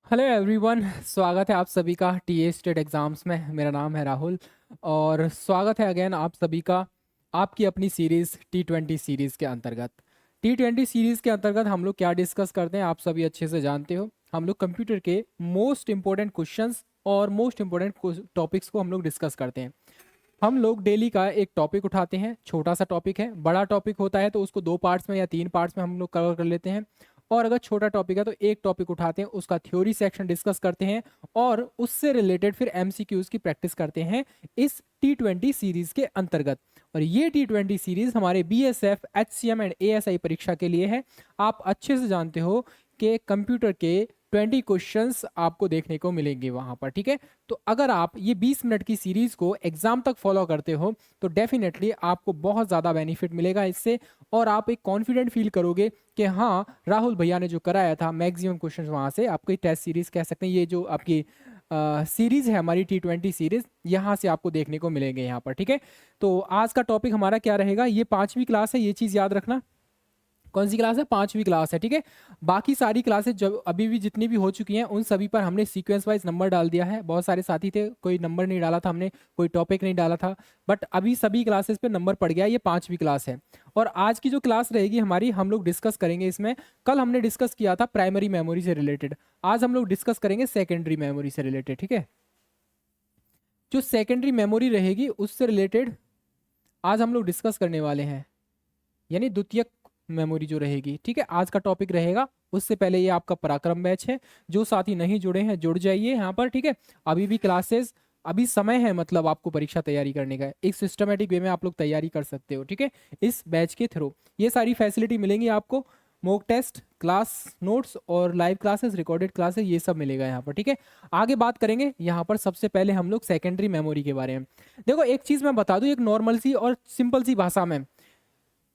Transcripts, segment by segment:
Hello everyone, स्वागत है आप सभी का टीए स्टेट एग्ज़ाम्स में। मेरा नाम है राहुल और स्वागत है अगेन आप सभी का आपकी अपनी सीरीज़ T20 सीरीज़ के अंतर्गत। T20 सीरीज़ के अंतर्गत हम लोग क्या डिस्कस करते हैं आप सभी अच्छे से जानते हो। हम लोग कंप्यूटर के मोस्ट इंपॉर्टेंट क्वेश्चंस और मोस्ट इंपॉर्टेंट टॉपिक्स को हम लोग डिस्कस करते हैं। हम लोग डेली का एक टॉपिक उठाते हैं, छोटा सा टॉपिक है। बड़ा टॉपिक होता है तो उसको 2 पार्ट्स में या 3 पार्ट्स में हम लोग कवर कर लेते हैं। और अगर छोटा टॉपिक है तो एक टॉपिक उठाते हैं, उसका थ्योरी सेक्शन डिस्कस करते हैं और उससे रिलेटेड फिर एमसीक्यूज की प्रैक्टिस करते हैं इस T20 सीरीज के अंतर्गत। और ये T20 सीरीज हमारे BSF, HCM एंड ASI परीक्षा के लिए है। आप अच्छे से जानते हो कि कंप्यूटर के 20 क्वेश्चंस आपको देखने को मिलेंगे वहां पर, ठीक है। तो अगर आप ये 20 मिनट की सीरीज को एग्जाम तक फॉलो करते हो तो डेफिनेटली आपको बहुत ज़्यादा बेनिफिट मिलेगा इससे, और आप एक कॉन्फिडेंट फील करोगे कि हाँ, राहुल भैया ने जो कराया था मैक्सिमम क्वेश्चंस वहाँ से आपकी टेस्ट सीरीज कह सकते हैं, ये जो आपकी सीरीज है हमारी T20 सीरीज, यहाँ से आपको देखने को मिलेंगे यहाँ पर, ठीक है। तो आज का टॉपिक हमारा क्या रहेगा, ये 5वीं क्लास है, ये चीज़ याद रखना। कौन सी क्लास है? 5वीं क्लास है, ठीक है। बाकी सारी क्लासेस जब अभी भी जितनी भी हो चुकी हैं उन सभी पर हमने सीक्वेंस वाइज नंबर डाल दिया है। बहुत सारे साथी थे, कोई नंबर नहीं डाला था हमने, कोई टॉपिक नहीं डाला था, बट अभी सभी क्लासेस पे नंबर पड़ गया। ये 5वीं क्लास है और आज की जो क्लास रहेगी हमारी, हम लोग डिस्कस करेंगे इसमें। कल हमने डिस्कस किया था प्राइमरी मेमोरी से रिलेटेड, आज हम लोग डिस्कस करेंगे सेकेंडरी मेमोरी से रिलेटेड, ठीक है। जो सेकेंडरी मेमोरी रहेगी उससे रिलेटेड आज हम लोग डिस्कस करने वाले हैं, यानी द्वितीयक मेमोरी जो रहेगी, ठीक है। आज का टॉपिक रहेगा। उससे पहले ये आपका पराक्रम बैच है, जो साथी नहीं जुड़े हैं जुड़ जाइए यहाँ पर, ठीक है। अभी भी क्लासेस, अभी समय है, मतलब आपको परीक्षा तैयारी करने का एक सिस्टमेटिक वे में आप लोग तैयारी कर सकते हो, ठीक है। इस बैच के थ्रू ये सारी फैसिलिटी मिलेंगी आपको, मॉक टेस्ट, क्लास नोट्स और लाइव क्लासेस, रिकॉर्डेड क्लासेस, ये सब मिलेगा यहाँ पर, ठीक है। आगे बात करेंगे यहाँ पर। सबसे पहले हम लोग सेकेंडरी मेमोरी के बारे में देखो। एक चीज़ मैं बता दूँ, एक नॉर्मल सी और सिंपल सी भाषा में,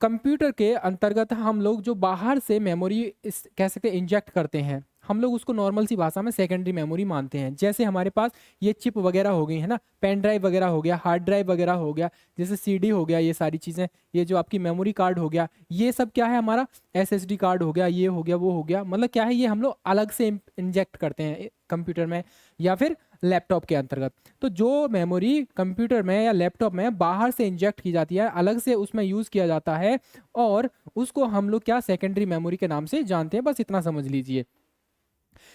कंप्यूटर के अंतर्गत हम लोग जो बाहर से मेमोरी कह सकते हैं इंजेक्ट करते हैं, हम लोग उसको नॉर्मल सी भाषा में सेकेंडरी मेमोरी मानते हैं। जैसे हमारे पास ये चिप वगैरह हो गई है ना, पेन ड्राइव वगैरह हो गया, हार्ड ड्राइव वगैरह हो गया, जैसे सीडी हो गया, ये सारी चीज़ें, ये जो आपकी मेमोरी कार्ड हो गया, ये सब क्या है हमारा, एसएसडी कार्ड हो गया, ये हो गया, वो हो गया, मतलब क्या है, ये हम लोग अलग से इंजेक्ट करते हैं कंप्यूटर में या फिर लैपटॉप के अंतर्गत। तो जो मेमोरी कंप्यूटर में या लैपटॉप में बाहर से इंजेक्ट की जाती है, अलग से उसमें यूज़ किया जाता है, और उसको हम लोग क्या सेकेंडरी मेमोरी के नाम से जानते हैं, बस इतना समझ लीजिए।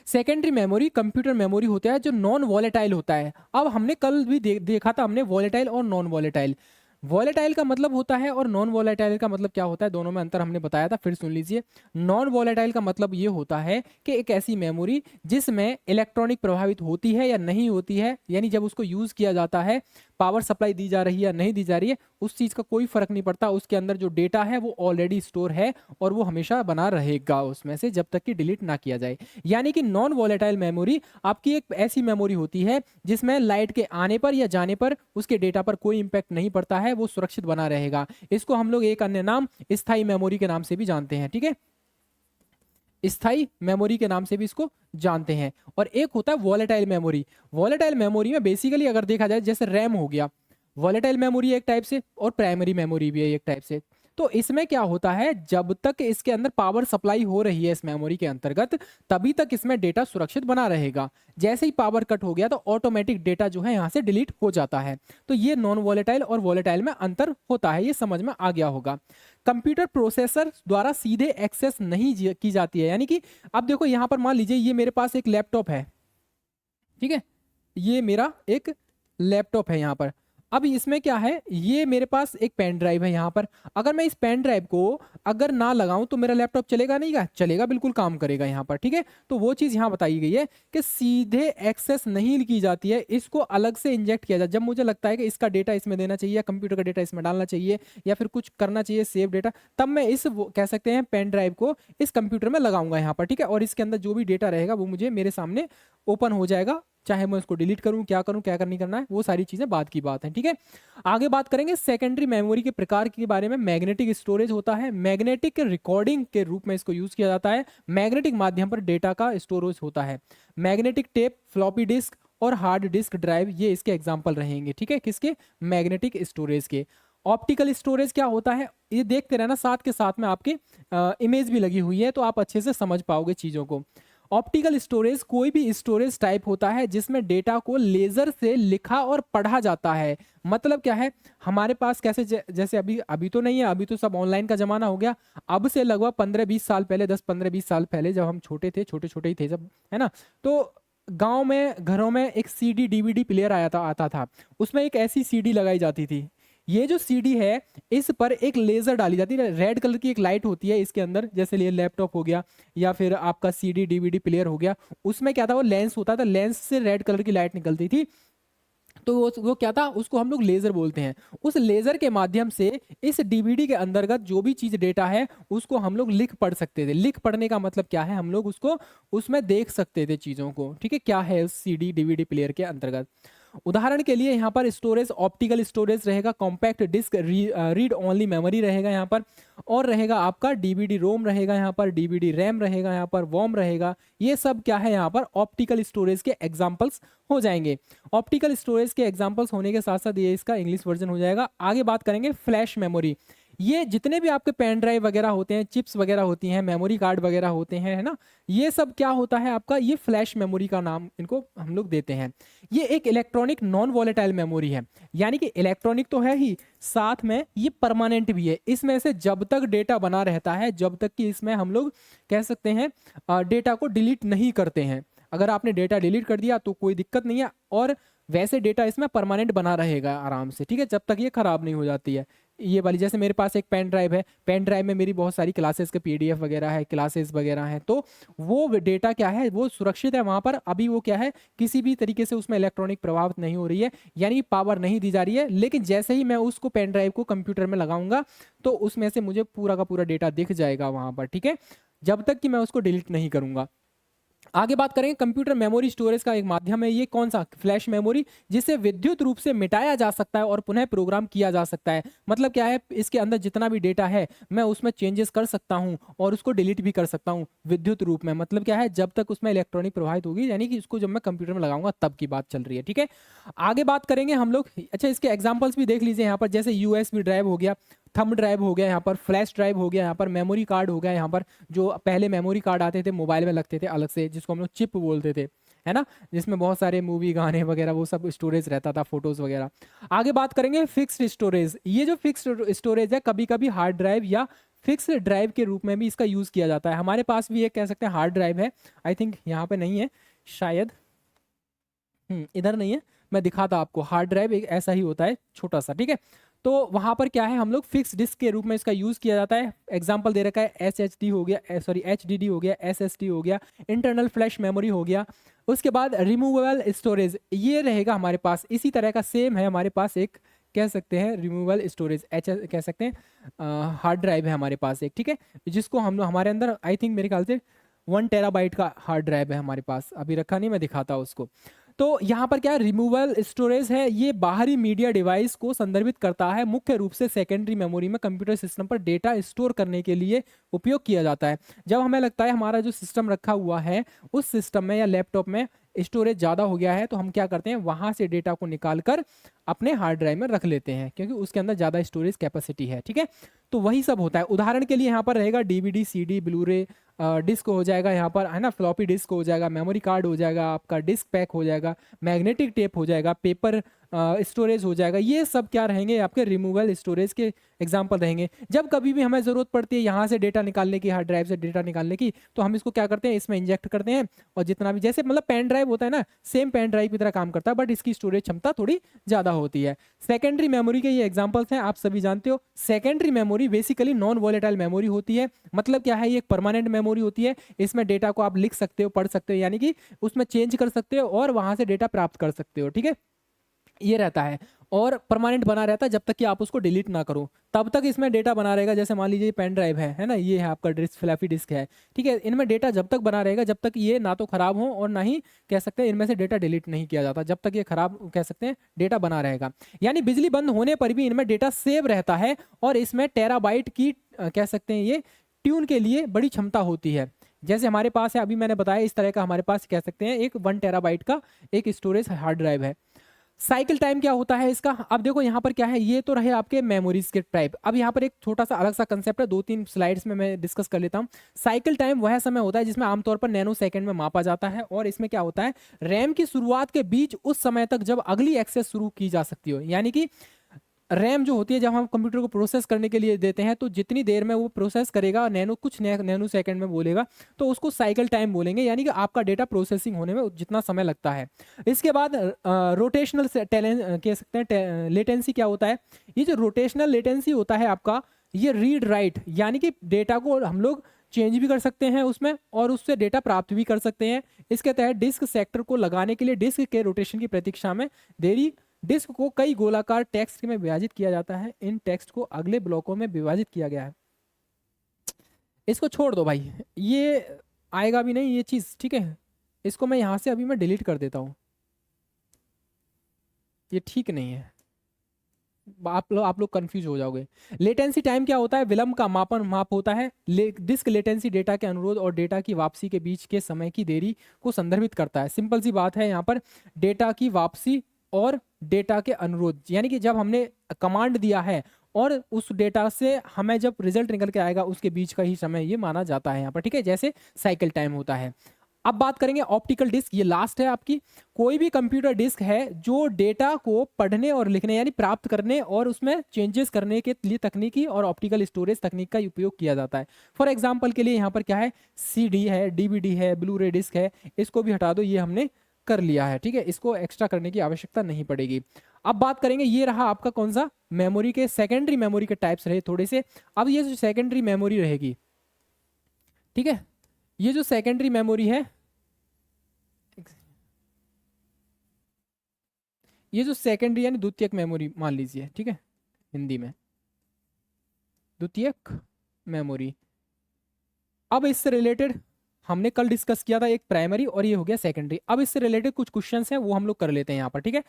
सेकेंडरी मेमोरी कंप्यूटर मेमोरी होता है जो नॉन वॉलेटाइल होता है। अब हमने कल भी देखा था हमने वॉलेटाइल और नॉन वॉलेटाइल। वॉलेटाइल का मतलब होता है और नॉन वॉलेटाइल का मतलब क्या होता है, दोनों में अंतर हमने बताया था, फिर सुन लीजिए। नॉन वॉलेटाइल का मतलब ये होता है कि एक ऐसी मेमोरी जिसमें इलेक्ट्रॉनिक प्रभावित होती है या नहीं होती है, यानी जब उसको यूज किया जाता है, पावर सप्लाई दी जा रही है या नहीं दी जा रही है, उस चीज का कोई फर्क नहीं पड़ता, उसके अंदर जो डेटा है वो ऑलरेडी स्टोर है और वो हमेशा बना रहेगा उसमें से जब तक कि डिलीट ना किया जाए। यानी कि नॉन वॉलेटाइल मेमोरी आपकी एक ऐसी मेमोरी होती है जिसमें लाइट के आने पर या जाने पर उसके डेटा पर कोई इंपैक्ट नहीं पड़ता है, वो सुरक्षित बना रहेगा। इसको हम लोग एक अन्य नाम स्थायी मेमोरी के नाम से भी जानते हैं, ठीक है। स्थायी मेमोरी के नाम से भी इसको जानते हैं। और एक होता है वॉलेटाइल मेमोरी। वॉलेटाइल मेमोरी में बेसिकली अगर देखा जाए, जैसे रैम हो गया, वॉलेटाइल मेमोरी एक टाइप से, और प्राइमरी मेमोरी भी है एक टाइप से। तो इसमें क्या होता है, जब तक इसके अंदर पावर सप्लाई हो रही है इस मेमोरी के अंतर्गत, तभी तक इसमें डेटा सुरक्षित बना रहेगा। जैसे ही पावर कट हो गया तो ऑटोमेटिक डेटा जो है यहाँ से डिलीट हो जाता है। तो ये नॉन वॉलेटाइल और वॉलेटाइल में अंतर होता है, ये समझ में आ गया होगा। कंप्यूटर प्रोसेसर द्वारा सीधे एक्सेस नहीं की जाती है, यानी कि अब देखो यहाँ पर मान लीजिए ये मेरे पास एक लैपटॉप है, ठीक है, ये मेरा एक लैपटॉप है यहाँ पर। अब इसमें क्या है, ये मेरे पास एक पेन ड्राइव है यहाँ पर। अगर मैं इस पेन ड्राइव को अगर ना लगाऊं तो मेरा लैपटॉप चलेगा नहीं का? चलेगा, बिल्कुल काम करेगा यहाँ पर, ठीक है। तो वो चीज़ यहाँ बताई गई है कि सीधे एक्सेस नहीं की जाती है, इसको अलग से इंजेक्ट किया जाए। जब मुझे लगता है कि इसका डेटा इसमें देना चाहिए या कंप्यूटर का डेटा इसमें डालना चाहिए या फिर कुछ करना चाहिए सेव डेटा, तब मैं इस कह सकते हैं पेन ड्राइव को इस कंप्यूटर में लगाऊंगा यहाँ पर, ठीक है। और इसके अंदर जो भी डेटा रहेगा वो मुझे मेरे सामने ओपन हो जाएगा, चाहे मैं उसको डिलीट करूं, क्या करूं, क्या नहीं करना है, वो सारी चीजें बाद की बात है, ठीक है। आगे बात करेंगे सेकेंडरी मेमोरी के प्रकार के बारे में। मैग्नेटिक स्टोरेज होता है, मैग्नेटिक रिकॉर्डिंग के रूप में इसको यूज किया जाता है, मैग्नेटिक माध्यम पर डेटा का स्टोरेज होता है। मैग्नेटिक टेप, फ्लॉपी डिस्क और हार्ड डिस्क ड्राइव, ये इसके एग्जाम्पल रहेंगे, ठीक है, किसके, मैग्नेटिक स्टोरेज के। ऑप्टिकल स्टोरेज क्या होता है, ये देखते रहना, साथ के साथ में आपके इमेज भी लगी हुई है तो आप अच्छे से समझ पाओगे चीजों को। ऑप्टिकल स्टोरेज कोई भी स्टोरेज टाइप होता है जिसमें डेटा को लेजर से लिखा और पढ़ा जाता है। मतलब क्या है, हमारे पास कैसे जैसे अभी अभी तो नहीं है, अभी तो सब ऑनलाइन का जमाना हो गया। अब से लगभग 15-20 साल पहले, 10-15-20 साल पहले जब हम छोटे थे, छोटे छोटे ही थे जब, है ना, तो गांव में घरों में एक सीडी डीवीडी प्लेयर आता था। उसमें एक ऐसी सीडी लगाई जाती थी। ये जो सीडी है, इस पर एक लेजर डाली जाती है, रेड कलर की एक लाइट होती है इसके अंदर, जैसे ये लैपटॉप हो गया या फिर आपका सीडी डीवीडी प्लेयर हो गया। उसमें क्या था, वो लेंस होता था, लेंस से रेड कलर की लाइट निकलती थी। तो वो क्या था, उसको हम लोग लेजर बोलते हैं। उस लेजर के माध्यम से इस डीवीडी के अंतर्गत जो भी चीज डेटा है उसको हम लोग लिख पढ़ सकते थे। लिख पढ़ने का मतलब क्या है, हम लोग उसको उसमें देख सकते थे चीजों को, ठीक है, क्या है उस सीडी डीवीडी प्लेयर के अंतर्गत। उदाहरण के लिए यहाँ पर स्टोरेज ऑप्टिकल स्टोरेज रहेगा, compact disc read only memory रहेगा यहाँ पर, और रहेगा आपका डीवीडी रोम रहेगा यहाँ पर, डीवीडी रैम रहेगा यहाँ पर, वॉम रहेगा। ये सब क्या है यहाँ पर ऑप्टिकल स्टोरेज के एग्जांपल्स हो जाएंगे। ऑप्टिकल स्टोरेज के एग्जांपल्स होने के साथ साथ ये इसका इंग्लिश वर्जन हो जाएगा। आगे बात करेंगे फ्लैश मेमोरी। ये जितने भी आपके पेन ड्राइव वगैरह होते हैं, चिप्स वगैरह होती हैं, मेमोरी कार्ड वगैरह होते हैं, है ना, ये सब क्या होता है आपका, ये फ्लैश मेमोरी का नाम इनको हम लोग देते हैं। ये एक इलेक्ट्रॉनिक नॉन वॉलेटाइल मेमोरी है, यानी कि इलेक्ट्रॉनिक तो है ही, साथ में ये परमानेंट भी है। इसमें से जब तक डेटा बना रहता है, जब तक कि इसमें हम लोग कह सकते हैं डेटा को डिलीट नहीं करते हैं। अगर आपने डेटा डिलीट कर दिया तो कोई दिक्कत नहीं है, और वैसे डेटा इसमें परमानेंट बना रहेगा आराम से, ठीक है, जब तक ये खराब नहीं हो जाती है। ये वाली, जैसे मेरे पास एक पेन ड्राइव है, पेन ड्राइव में मेरी बहुत सारी क्लासेस के पीडीएफ वगैरह है, क्लासेस वगैरह हैं, तो वो डेटा क्या है, वो सुरक्षित है वहाँ पर। अभी वो क्या है, किसी भी तरीके से उसमें इलेक्ट्रॉनिक प्रभाव नहीं हो रही है, यानी पावर नहीं दी जा रही है। लेकिन जैसे ही मैं उसको पेन ड्राइव को कंप्यूटर में लगाऊंगा तो उसमें से मुझे पूरा का पूरा डेटा दिख जाएगा वहाँ पर, ठीक है, जब तक कि मैं उसको डिलीट नहीं करूंगा। आगे बात करेंगे, कंप्यूटर मेमोरी स्टोरेज का एक माध्यम है ये, कौन सा, फ्लैश मेमोरी, जिसे विद्युत रूप से मिटाया जा सकता है और पुनः प्रोग्राम किया जा सकता है। मतलब क्या है, इसके अंदर जितना भी डेटा है मैं उसमें चेंजेस कर सकता हूं और उसको डिलीट भी कर सकता हूं विद्युत रूप में। मतलब क्या है, जब तक उसमें इलेक्ट्रॉनिक प्रवाहित होगी, यानी कि इसको जब मैं कंप्यूटर में लगाऊंगा तब की बात चल रही है, ठीक है। आगे बात करेंगे हम लोग, अच्छा इसके एग्जाम्पल्स भी देख लीजिए यहाँ पर, जैसे यूएसबी ड्राइव हो गया, थंब ड्राइव हो गया यहाँ पर, फ्लैश ड्राइव हो गया यहाँ पर, मेमोरी कार्ड हो गया यहाँ पर, जो पहले मेमोरी कार्ड आते थे मोबाइल में लगते थे अलग से, जिसको हम लोग चिप बोलते थे, है ना, जिसमें बहुत सारे मूवी गाने वगैरह वो सब स्टोरेज रहता था, फोटोज वगैरह। आगे बात करेंगे फिक्स्ड स्टोरेज। ये जो फिक्स्ड स्टोरेज है, कभी कभी हार्ड ड्राइव या फिक्स ड्राइव के रूप में भी इसका यूज किया जाता है। हमारे पास भी एक कह सकते हैं हार्ड ड्राइव है, आई थिंक यहाँ पे नहीं है शायद, इधर नहीं है, मैं दिखाता आपको। हार्ड ड्राइव एक ऐसा ही होता है छोटा सा, ठीक है। तो वहां पर क्या है, हम लोग फिक्स डिस्क के रूप में इसका यूज किया जाता है। एग्जांपल दे रखा है, SHD हो गया, सॉरी HDD हो गया, SSD हो गया, इंटरनल फ्लैश मेमोरी हो गया। उसके बाद रिमूवेबल स्टोरेज, ये रहेगा हमारे पास, इसी तरह का सेम है हमारे पास एक, कह सकते हैं रिमूवेबल स्टोरेज, कह सकते हैं हार्ड ड्राइव है हमारे पास एक, ठीक है, जिसको हम लोग हमारे अंदर आई थिंक मेरे ख्याल से 1 टेराबाइट का हार्ड ड्राइव है हमारे पास, अभी रखा नहीं, मैं दिखाता हूँ उसको। तो यहाँ पर क्या रिमूवल स्टोरेज है, ये बाहरी मीडिया डिवाइस को संदर्भित करता है, मुख्य रूप से सेकेंडरी मेमोरी में कंप्यूटर सिस्टम पर डेटा स्टोर करने के लिए उपयोग किया जाता है। जब हमें लगता है हमारा जो सिस्टम रखा हुआ है उस सिस्टम में या लैपटॉप में स्टोरेज ज़्यादा हो गया है, तो हम क्या करते हैं, वहाँ से डेटा को निकाल कर अपने हार्ड ड्राइव में रख लेते हैं, क्योंकि उसके अंदर ज़्यादा स्टोरेज कैपेसिटी है, ठीक है। तो वही सब होता है। उदाहरण के लिए यहाँ पर रहेगा डीवीडी, सीडी, ब्लूरे डिस्क हो जाएगा यहाँ पर, है ना, फ्लॉपी डिस्क हो जाएगा, मेमोरी कार्ड हो जाएगा, आपका डिस्क पैक हो जाएगा, मैग्नेटिक टेप हो जाएगा, पेपर स्टोरेज हो जाएगा। ये सब क्या रहेंगे, आपके रिमूवल स्टोरेज के एग्जांपल रहेंगे। जब कभी भी हमें ज़रूरत पड़ती है यहाँ से डेटा निकालने की, हार्ड ड्राइव से डेटा निकालने की, तो हम इसको क्या करते हैं, इसमें इंजेक्ट करते हैं, और जितना भी जैसे मतलब पेन ड्राइव होता है ना, सेम पेन ड्राइव की तरह काम करता है, बट इसकी स्टोरेज क्षमता थोड़ी ज़्यादा होती है। सेकेंडरी मेमोरी के ये एग्जाम्पल्स हैं, आप सभी जानते हो। Secondary memory basically non volatile memory होती है। मतलब क्या है, ये एक परमानेंट मेमोरी होती है, इसमें डेटा को आप लिख सकते हो, पढ़ सकते हो, यानी कि उसमें चेंज कर सकते हो और वहां से डेटा प्राप्त कर सकते हो, ठीक है, ये रहता है। और परमानेंट बना रहता है जब तक कि आप उसको डिलीट ना करो, तब तक इसमें डेटा बना रहेगा। जैसे मान लीजिए पेन ड्राइव है ना, ये है आपका डिस्क, फ्लैफी डिस्क है, ठीक है, इनमें डेटा जब तक बना रहेगा, जब तक ये ना तो खराब हो और ना ही कह सकते हैं इनमें से डेटा डिलीट नहीं किया जाता, जब तक ये खराब कह सकते हैं डेटा बना रहेगा। यानी बिजली बंद होने पर भी इनमें डेटा सेव रहता है, और इसमें टेराबाइट की कह सकते हैं ये ट्यून के लिए बड़ी क्षमता होती है। जैसे हमारे पास है, अभी मैंने बताया, इस तरह का हमारे पास कह सकते हैं एक 1 टेराबाइट का एक स्टोरेज हार्ड ड्राइव है। साइकिल टाइम क्या होता है इसका, अब देखो यहाँ पर क्या है, ये तो रहे आपके मेमोरीज के टाइप। अब यहाँ पर एक छोटा सा अलग सा कंसेप्ट है, 2-3 स्लाइड्स में मैं डिस्कस कर लेता हूँ। साइकिल टाइम वह समय होता है जिसमें आमतौर पर नैनो सेकंड में मापा जाता है, और इसमें क्या होता है, रैम की शुरुआत के बीच उस समय तक जब अगली एक्सेस शुरू की जा सकती हो। यानी कि रैम जो होती है, जब हम कंप्यूटर को प्रोसेस करने के लिए देते हैं, तो जितनी देर में वो प्रोसेस करेगा, कुछ नैनो सेकंड में बोलेगा, तो उसको साइकिल टाइम बोलेंगे, यानी कि आपका डेटा प्रोसेसिंग होने में जितना समय लगता है। इसके बाद रोटेशनल कह सकते हैं लेटेंसी क्या होता है। ये जो रोटेशनल लेटेंसी होता है आपका, ये रीड राइट, यानी कि डेटा को हम लोग चेंज भी कर सकते हैं उसमें, और उससे डेटा प्राप्त भी कर सकते हैं। इसके तहत डिस्क सेक्टर को लगाने के लिए डिस्क के रोटेशन की प्रतीक्षा में देरी, डिस्क को कई गोलाकार टेक्स्ट में विभाजित किया जाता है। इन टेक्स्ट को अगले ब्लॉकों में विभाजित किया गया है। इसको छोड़ दो भाई, ये आएगा भी नहीं ये चीज, ठीक है। इसको मैं यहां से अभी मैं डिलीट कर देता हूं, ये ठीक नहीं है, आप लोग कंफ्यूज हो जाओगे। लेटेंसी टाइम क्या होता है, विलंब का माप होता है। डिस्क लेटेंसी डेटा के अनुरोध और डेटा की वापसी के बीच के समय की देरी को संदर्भित करता है। सिंपल सी बात है यहाँ पर, डेटा की वापसी और डेटा के अनुरोध, यानी कि जब हमने कमांड दिया है और उस डेटा से हमें जब रिजल्ट निकल के आएगा, उसके बीच का ही समय ये माना जाता है यहाँ पर, ठीक है, जैसे साइकिल टाइम होता है। अब बात करेंगे ऑप्टिकल डिस्क, ये लास्ट है आपकी। कोई भी कंप्यूटर डिस्क है जो डेटा को पढ़ने और लिखने यानी प्राप्त करने और उसमें चेंजेस करने के लिए तकनीकी और ऑप्टिकल स्टोरेज तकनीक का उपयोग किया जाता है। फॉर एग्जांपल के लिए यहाँ पर क्या है, सीडी है, डीवीडी है, ब्लू रे डिस्क है, इसको भी हटा दो, ये हमने कर लिया है, ठीक है, इसको एक्स्ट्रा करने की आवश्यकता नहीं पड़ेगी। अब बात करेंगे, ये रहा आपका कौन सा मेमोरी के सेकेंडरी मेमोरी के टाइप्स रहे थोड़े से। अब ये जो सेकेंडरी मेमोरी रहेगी, ठीक है, ये जो सेकेंडरी मेमोरी है, ये जो सेकेंडरी यानी द्वितीयक मेमोरी मान लीजिए, ठीक है, हिंदी में द्वितीयक मेमोरी। अब इससे रिलेटेड हमने कल डिस्कस किया था, एक प्राइमरी और ये हो गया सेकेंडरी। अब इससे रिलेटेड कुछ क्वेश्चंस हैं, वो हम लोग कर लेते हैं यहाँ पर, ठीक है।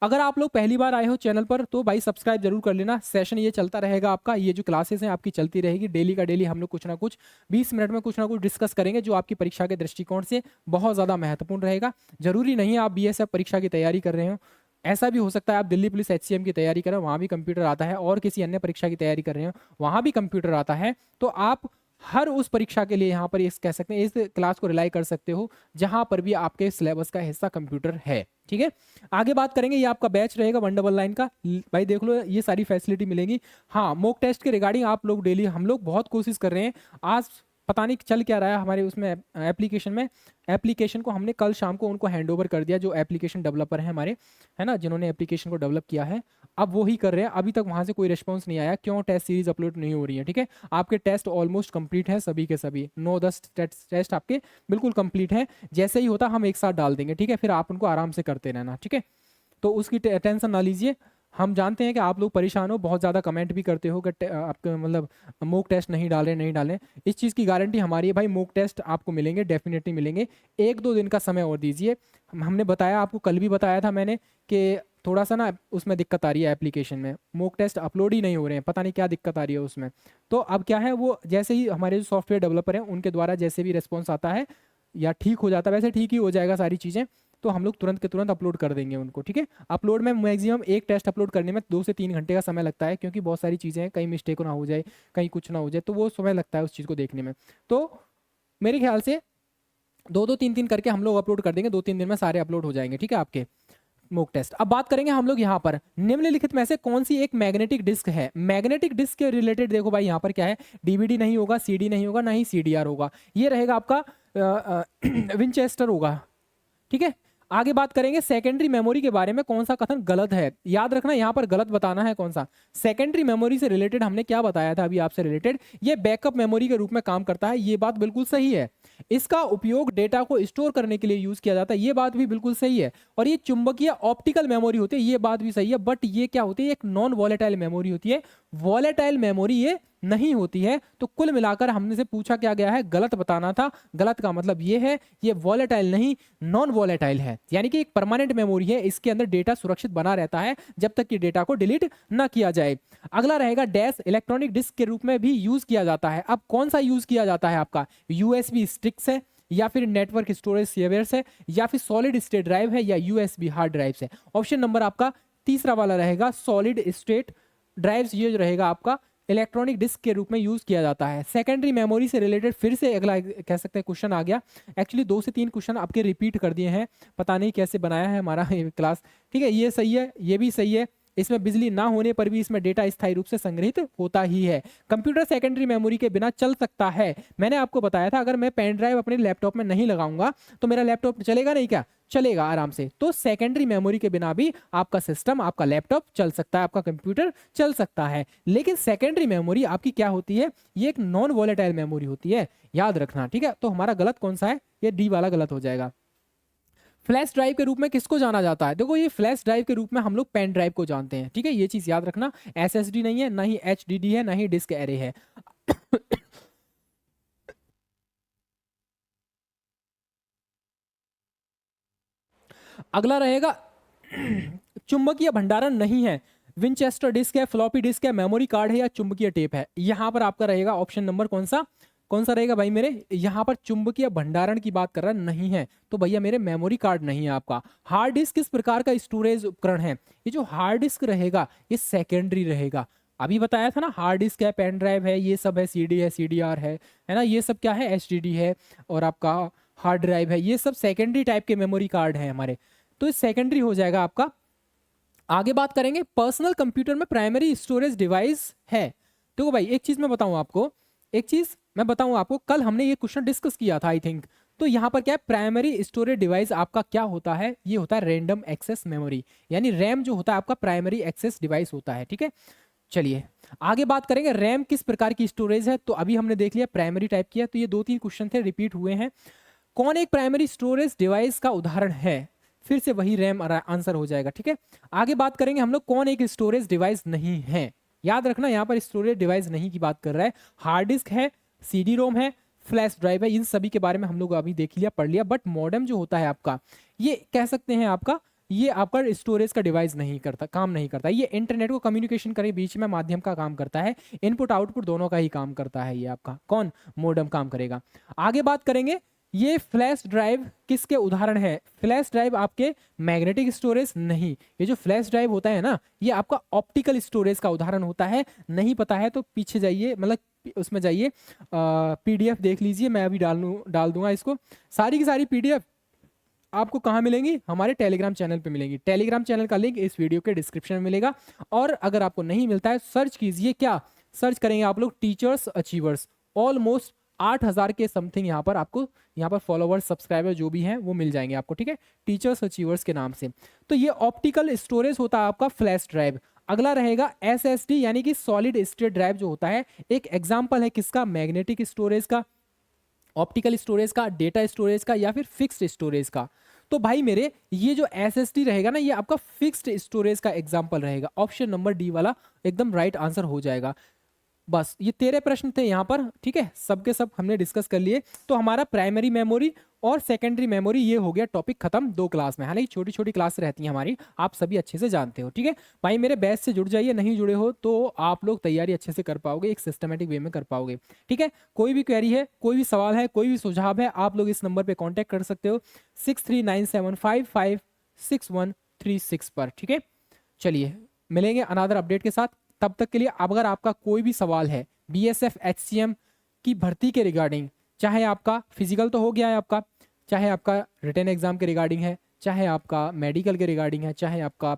अगर आप लोग पहली बार आए हो चैनल पर तो भाई सब्सक्राइब जरूर कर लेना। सेशन ये चलता रहेगा आपका, ये जो क्लासेस हैं आपकी चलती रहेगी, डेली का डेली हम लोग कुछ ना कुछ 20 मिनट में कुछ ना कुछ डिस्कस करेंगे, जो आपकी परीक्षा के दृष्टिकोण से बहुत ज़्यादा महत्वपूर्ण रहेगा। जरूरी नहीं है आप BSF परीक्षा की तैयारी कर रहे हो, ऐसा भी हो सकता है आप दिल्ली पुलिस HCM की तैयारी करें, वहाँ भी कंप्यूटर आता है, और किसी अन्य परीक्षा की तैयारी कर रहे हो, वहाँ भी कंप्यूटर आता है। तो आप हर उस परीक्षा के लिए यहाँ पर इस कह सकते हैं, इस क्लास को रिलाई कर सकते हो जहाँ पर भी आपके सिलेबस का हिस्सा कंप्यूटर है, ठीक है। आगे बात करेंगे, ये आपका बैच रहेगा 199 का, भाई देख लो ये सारी फैसिलिटी मिलेंगी। हाँ, मॉक टेस्ट के रिगार्डिंग आप लोग डेली, हम लोग बहुत कोशिश कर रहे हैं, आज पता नहीं चल क्या रहा है हमारे उसमें एप्लीकेशन में, एप्लीकेशन को हमने कल शाम को उनको हैंड ओवर कर दिया, जो एप्लीकेशन डेवलपर है हमारे, है ना, जिन्होंने एप्लीकेशन को डेवलप किया है, अब वो ही कर रहे हैं। अभी तक वहां से कोई रिस्पांस नहीं आया, क्यों, टेस्ट सीरीज अपलोड नहीं हो रही है, ठीक है। आपके टेस्ट ऑलमोस्ट कंप्लीट है सभी के सभी, 9-10 टेस्ट आपके बिल्कुल कंप्लीट है। जैसे ही होता हम एक साथ डाल देंगे, ठीक है, फिर आप उनको आराम से करते रहना, ठीक है, तो उसकी टेंशन ना लीजिए। हम जानते हैं कि आप लोग परेशान हो, बहुत ज़्यादा कमेंट भी करते हो कि आपके मतलब मॉक टेस्ट नहीं डालें नहीं डालें। इस चीज़ की गारंटी हमारी है भाई, मॉक टेस्ट आपको मिलेंगे, डेफिनेटली मिलेंगे। 1-2 दिन का समय और दीजिए। हमने बताया आपको, कल भी बताया था मैंने कि थोड़ा सा ना उसमें दिक्कत आ रही है एप्लीकेशन में, मॉक टेस्ट अपलोड ही नहीं हो रहे हैं, पता नहीं क्या दिक्कत आ रही है उसमें। तो अब क्या है, वो जैसे ही हमारे जो सॉफ्टवेयर डेवलपर हैं उनके द्वारा जैसे भी रिस्पॉन्स आता है या ठीक हो जाता है, वैसे ठीक ही हो जाएगा सारी चीज़ें, तो हम लोग तुरंत के तुरंत अपलोड कर देंगे उनको, ठीक है। अपलोड में मैक्सिमम एक टेस्ट अपलोड करने में 2 से 3 घंटे का समय लगता है, क्योंकि बहुत सारी चीज़ें हैं, कहीं मिस्टेक ना हो जाए, कहीं कुछ ना हो जाए, तो वो समय लगता है उस चीज़ को देखने में। तो मेरे ख्याल से 2-2, 3-3 करके हम लोग अपलोड कर देंगे, 2-3 दिन में सारे अपलोड हो जाएंगे, ठीक है, आपके मॉक टेस्ट। अब बात करेंगे हम लोग यहाँ पर, निम्नलिखित में से कौन सी एक मैग्नेटिक डिस्क है। मैग्नेटिक डिस्क के रिलेटेड देखो भाई, यहाँ पर क्या है, DVD नहीं होगा, CD नहीं होगा, ना ही CDR होगा, ये रहेगा आपका विंचेस्टर होगा, ठीक है। आगे बात करेंगे सेकेंडरी मेमोरी के बारे में, कौन सा कथन गलत है, याद रखना यहाँ पर गलत बताना है कौन सा। सेकेंडरी मेमोरी से रिलेटेड हमने क्या बताया था अभी आपसे रिलेटेड, ये बैकअप मेमोरी के रूप में काम करता है, ये बात बिल्कुल सही है। इसका उपयोग डेटा को स्टोर करने के लिए यूज किया जाता है, ये बात भी बिल्कुल सही है। और ये चुंबकीय ऑप्टिकल मेमोरी होती है, ये बात भी सही है, बट ये क्या होती है, एक नॉन वॉलेटाइल मेमोरी होती है, वॉलेटाइल मेमोरी ये नहीं होती है। तो कुल मिलाकर हमने से पूछा क्या गया है, गलत बताना था। गलत का मतलब ये है, ये वॉलेटाइल नहीं नॉन वॉलेटाइल है, यानी कि एक परमानेंट मेमोरी है, इसके अंदर डेटा सुरक्षित बना रहता है जब तक कि डेटा को डिलीट ना किया जाए। अगला रहेगा डैश, इलेक्ट्रॉनिक डिस्क के रूप में भी यूज किया जाता है। अब कौन सा यूज किया जाता है आपका, USB स्टिक्स है, या फिर नेटवर्क स्टोरेज सर्वर्स है, या फिर सॉलिड स्टेट ड्राइव है, या यूएसबी हार्ड ड्राइव्स है। ऑप्शन नंबर आपका तीसरा वाला रहेगा, सॉलिड स्टेट ड्राइव्स, ये जो रहेगा आपका इलेक्ट्रॉनिक डिस्क के रूप में यूज किया जाता है। सेकेंडरी मेमोरी से रिलेटेड फिर से अगला कह सकते हैं क्वेश्चन आ गया। एक्चुअली 2 से 3 क्वेश्चन आपके रिपीट कर दिए हैं, पता नहीं कैसे बनाया है हमारा ये क्लास। ठीक है, ये सही है, ये भी सही है। इसमें बिजली ना होने पर भी इसमें डेटा स्थायी रूप से संग्रहित होता ही है। कंप्यूटर सेकेंडरी मेमोरी के बिना चल सकता है। मैंने आपको बताया था अगर मैं पेन ड्राइव अपने लैपटॉप में नहीं लगाऊंगा तो मेरा लैपटॉप चलेगा नहीं, क्या चलेगा आराम से। तो सेकेंडरी मेमोरी के बिना भी आपका सिस्टम, आपका लैपटॉप चल सकता है, आपका कंप्यूटर चल सकता है। लेकिन सेकेंडरी मेमोरी आपकी क्या होती है, ये एक नॉन वॉलेटाइल मेमोरी होती है, याद रखना। ठीक है, तो हमारा गलत कौन सा है, ये डी वाला गलत हो जाएगा। फ्लैश ड्राइव के रूप में किसको जाना जाता है, देखो ये फ्लैश ड्राइव के रूप में हम लोग पेन ड्राइव को जानते हैं। ठीक है, ये चीज याद रखना। एसएसडी नहीं है, ना ही एचडीडी है, ना ही डिस्क एरे है। अगला रहेगा चुंबकीय भंडारण नहीं है। विंचेस्टर डिस्क है, फ्लॉपी डिस्क है, मेमोरी कार्ड है, या चुंबकीय टेप है। यहां पर आपका रहेगा ऑप्शन नंबर कौन सा रहेगा भाई मेरे, यहां पर चुंबकीय भंडारण की बात कर रहा नहीं है, तो भैया मेरे मेमोरी कार्ड नहीं है आपका। हार्ड डिस्क किस प्रकार का स्टोरेज उपकरण है, ये जो हार्ड डिस्क रहेगा ये सेकेंडरी रहेगा। अभी बताया था ना, हार्ड डिस्क है, पेन ड्राइव है, ये सब है, सीडी है, सीडीआर है ना, ये सब क्या है, एचडीडी है, और आपका हार्ड ड्राइव है, ये सब सेकेंडरी टाइप के मेमोरी कार्ड है हमारे, तो ये सेकेंडरी हो जाएगा आपका। आगे बात करेंगे, पर्सनल कंप्यूटर में प्राइमरी स्टोरेज डिवाइस है। देखो भाई एक चीज मैं बताऊं आपको, कल हमने ये क्वेश्चन डिस्कस किया था आई थिंक। तो यहाँ पर क्या है, प्राइमरी स्टोरेज डिवाइस आपका क्या होता है, ये होता है रैंडम एक्सेस मेमोरी, यानी रैम जो होता है आपका प्राइमरी एक्सेस डिवाइस होता है। ठीक है, चलिए आगे बात करेंगे, रैम किस प्रकार की स्टोरेज है, तो अभी हमने देख लिया प्राइमरी टाइप किया, तो ये 2-3 क्वेश्चन थे रिपीट हुए हैं। कौन एक प्राइमरी स्टोरेज डिवाइस का उदाहरण है, फिर से वही रैम आंसर हो जाएगा। ठीक है, आगे बात करेंगे हम लोग कौन एक स्टोरेज डिवाइस नहीं है। याद रखना यहाँ पर स्टोरेज डिवाइस नहीं की बात कर रहा है, हार्ड डिस्क है, सीडी रोम है, फ्लैश ड्राइव है, इन सभी के बारे में हम लोग अभी देख लिया, पढ़ लिया। बट मॉडेम जो होता है आपका, ये कह सकते हैं आपका, ये आपका स्टोरेज का डिवाइस नहीं करता, काम नहीं करता। ये इंटरनेट को कम्युनिकेशन करे बीच में माध्यम का काम करता है, इनपुट आउटपुट दोनों का ही काम करता है ये आपका, कौन, मॉडेम काम करेगा। आगे बात करेंगे, ये फ्लैश ड्राइव किसके उदाहरण है, फ्लैश ड्राइव आपके मैग्नेटिक स्टोरेज नहीं, ये जो फ्लैश ड्राइव होता है ना, ये आपका ऑप्टिकल स्टोरेज का उदाहरण होता है। नहीं पता है तो पीछे जाइए, मतलब उसमें जाइए, पीडीएफ देख लीजिए, मैं अभी डाल दूंगा इसको। सारी की सारी पीडीएफ आपको कहाँ मिलेंगी, हमारे टेलीग्राम चैनल पे मिलेंगी। टेलीग्राम चैनल का लिंक इस वीडियो के डिस्क्रिप्शन में मिलेगा। और अगर आपको नहीं मिलता है, सर्च कीजिए, क्या सर्च करेंगे आप लोग, टीचर्स अचीवर्स। ऑलमोस्ट 8,000 के समथिंग यहाँ पर आपको, यहाँ पर फॉलोवर्स, सब्सक्राइबर जो भी हैं वो मिल जाएंगे आपको। ठीक है, टीचर्स अचीवर्स के नाम से। तो ये ऑप्टिकल स्टोरेज होता है आपका फ्लैश ड्राइव। अगला रहेगा एसएसडी, यानी कि सॉलिड स्टेट ड्राइव जो होता है, एक एग्जांपल है किसका, मैग्नेटिक स्टोरेज का, ऑप्टिकल स्टोरेज का, डेटा स्टोरेज का, या फिर फिक्स्ड स्टोरेज का। तो भाई मेरे ये जो एसएसडी रहेगा ना, ये आपका फिक्स्ड स्टोरेज का एग्जांपल रहेगा। ऑप्शन नंबर डी वाला एकदम राइट आंसर हो जाएगा। बस ये 13 प्रश्न थे यहाँ पर। ठीक है, सबके सब हमने डिस्कस कर लिए। तो हमारा प्राइमरी मेमोरी और सेकेंडरी मेमोरी ये हो गया टॉपिक खत्म 2 क्लास में। हालांकि छोटी छोटी क्लास रहती हैं हमारी, आप सभी अच्छे से जानते हो। ठीक है भाई, मेरे बैच से जुड़ जाइए, नहीं जुड़े हो तो आप लोग तैयारी अच्छे से कर पाओगे, एक सिस्टमेटिक वे में कर पाओगे। ठीक है, कोई भी क्वेरी है, कोई भी सवाल है, कोई भी सुझाव है, आप लोग इस नंबर पर कॉन्टैक्ट कर सकते हो 6397556136 पर। ठीक है, चलिए मिलेंगे अनादर अपडेट के साथ। तब तक के लिए अगर आपका कोई भी सवाल है बीएसएफ एचसीएम की भर्ती के रिगार्डिंग, चाहे आपका फिजिकल तो हो गया है आपका, चाहे आपका रिटन एग्जाम के रिगार्डिंग है, चाहे आपका मेडिकल के रिगार्डिंग है, चाहे आपका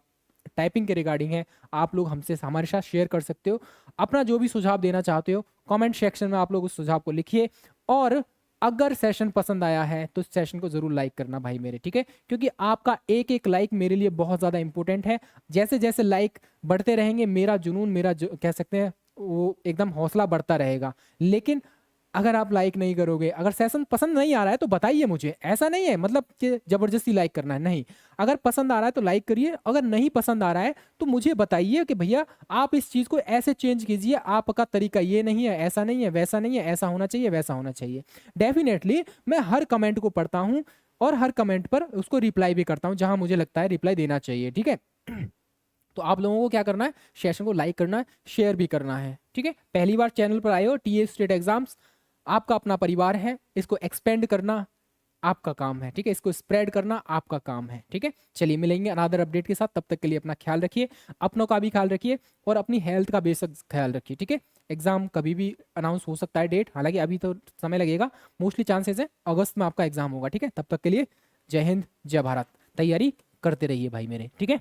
टाइपिंग के रिगार्डिंग है, आप लोग हमसे हमारे साथ शेयर कर सकते हो। अपना जो भी सुझाव देना चाहते हो कमेंट सेक्शन में आप लोग उस सुझाव को लिखिए। और अगर सेशन पसंद आया है तो सेशन को जरूर लाइक करना भाई मेरे। ठीक है, क्योंकि आपका एक एक लाइक मेरे लिए बहुत ज़्यादा इंपॉर्टेंट है। जैसे जैसे लाइक बढ़ते रहेंगे, मेरा जुनून, मेरा कह सकते हैं वो एकदम हौसला बढ़ता रहेगा। लेकिन अगर आप लाइक नहीं करोगे, अगर सेशन पसंद नहीं आ रहा है तो बताइए मुझे, ऐसा नहीं है मतलब कि जबरदस्ती लाइक करना है, नहीं। अगर पसंद आ रहा है तो लाइक करिए, अगर नहीं पसंद आ रहा है तो मुझे बताइए कि भैया आप इस चीज़ को ऐसे चेंज कीजिए, आपका तरीका ये नहीं है, ऐसा नहीं है, वैसा नहीं है, ऐसा होना चाहिए, वैसा होना चाहिए। डेफिनेटली मैं हर कमेंट को पढ़ता हूँ और हर कमेंट पर उसको रिप्लाई भी करता हूँ जहाँ मुझे लगता है रिप्लाई देना चाहिए। ठीक है, तो आप लोगों को क्या करना है, सेशन को लाइक करना है, शेयर भी करना है। ठीक है, पहली बार चैनल पर आए हो, टीए स्टेट एग्जाम्स आपका अपना परिवार है, इसको एक्सपेंड करना, आपका काम है, ठीक है, इसको स्प्रेड करना आपका काम है, ठीक है। चलिए मिलेंगे अनदर अपडेट के साथ, तब तक के लिए अपना ख्याल रखिए, अपनों का भी ख्याल रखिए और अपनी हेल्थ का बेशक ख्याल रखिए, ठीक है। एग्जाम कभी भी अनाउंस हो सकता है डेट, हालांकि अभी तो समय लगेगा, मोस्टली चांसेस है अगस्त में आपका एग्जाम होगा, ठीक है। तब तक के लिए जय हिंद जय भारत, तैयारी करते रहिए भाई मेरे, ठीक है।